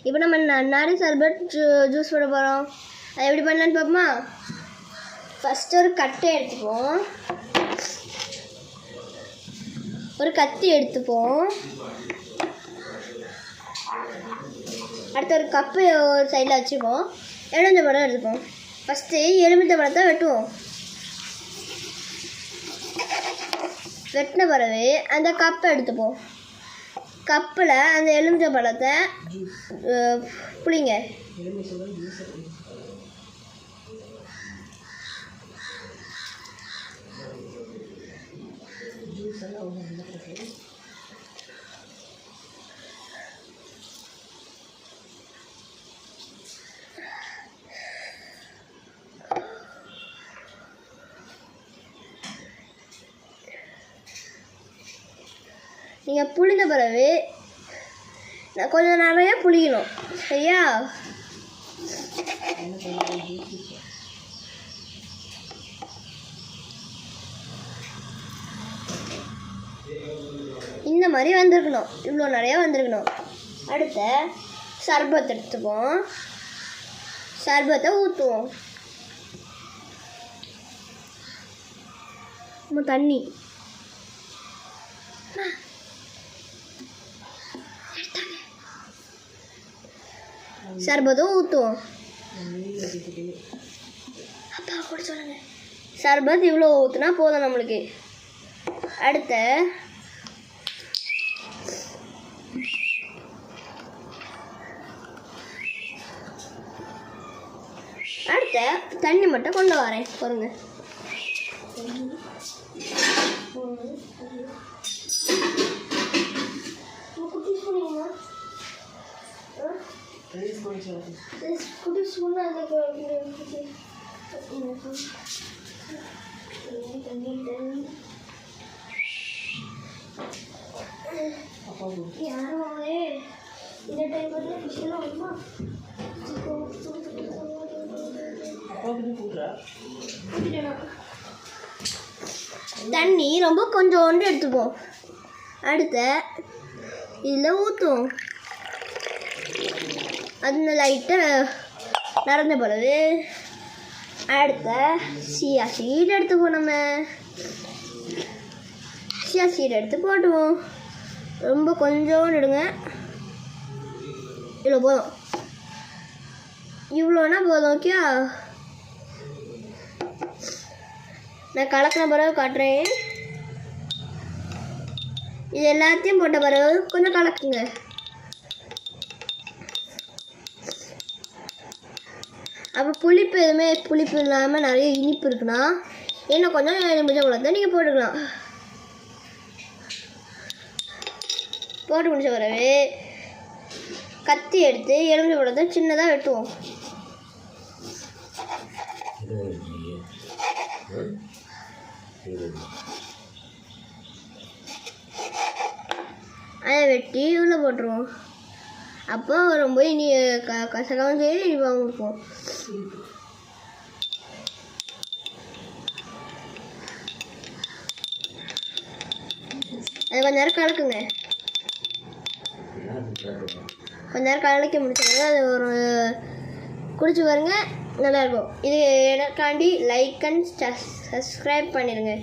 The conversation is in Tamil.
இப்போ நம்ம நன்னாரி சர்பத் ஜூஸ் போட போகிறோம். அது எப்படி பண்ணலான்னு பார்ப்போமா? ஃபஸ்ட்டு ஒரு கட்டை எடுத்துப்போம், ஒரு கத்தி எடுத்துப்போம், அடுத்து ஒரு கப்பு ஒரு சைடில் வச்சுப்போம், எலுமிச்சை பழம் எடுத்துப்போம். ஃபஸ்ட்டு எலுமிச்சை பழத்தை வெட்டுவோம். வெட்டின பிறகு அந்த கப்பை எடுத்துப்போம். கப்பில் அந்த எலுமிச்சை பழத்தை புளிங்க. நீங்கள் புளிந்த பிறகு கொஞ்சம் நிறைய புளிக்கணும், சரியா? இந்த மாதிரி வந்திருக்கணும், இவ்வளோ நிறையா வந்திருக்கணும். அடுத்த சர்பத் எடுத்துப்போம், சர்பத்தை ஊற்றுவோம். தண்ணி சர்பத்தும் ஊற்றுவோம். அப்பா கூட சொல்லுங்க. சர்பத் இவ்வளோ ஊற்றுனா போதும் நம்மளுக்கு. அடுத்த தண்ணி மட்டும் கொண்டு வரேன் பாருங்க. தண்ணி ரொம்ப கொஞ்சோண்டு எடுத்துப்போம். அடுத்த இதில் ஊற்றுவோம். அது லைட்டாக நடந்த பிறகு அடுத்த சியா சீட் எடுத்துப்போம். நம்ம சியா சீட் எடுத்து போட்டுவோம். ரொம்ப கொஞ்சோண்டு எடுங்க, இவ்வளோ போதும். இவ்வளோனா போதும், ஓகே? நான் கலக்கின பிறகு காட்டுறேன். இது எல்லாத்தையும் போட்ட பிறகு கொஞ்சம் கலக்குங்க. அப்போ புளிப்பு புளிப்பு இல்லாமல் நிறைய இனிப்பு இருக்குன்னா இன்னும் கொஞ்சம் எலுமிச்சை பழத்தை நீங்கள் போட்டுக்கலாம். போட்டு முடிச்ச பிறகு கத்தி எடுத்து எலுமிச்சை பழத்தை சின்னதாக வெட்டுவோம். அதை வெட்டி உள்ளே போட்டுருவோம். அப்போ ரொம்ப இனி கசகாவும் சரி இனிப்பாகவும் இருக்கும். அது கொஞ்ச நேரம் கலக்குங்க. கொஞ்ச நேரம் கலக்க முடிச்சது அது ஒரு குடிச்சு பாருங்க, நல்லாயிருக்கும். இது எனக்காண்டி லைக் அண்ட் சப்ஸ்கிரைப் பண்ணிடுங்க.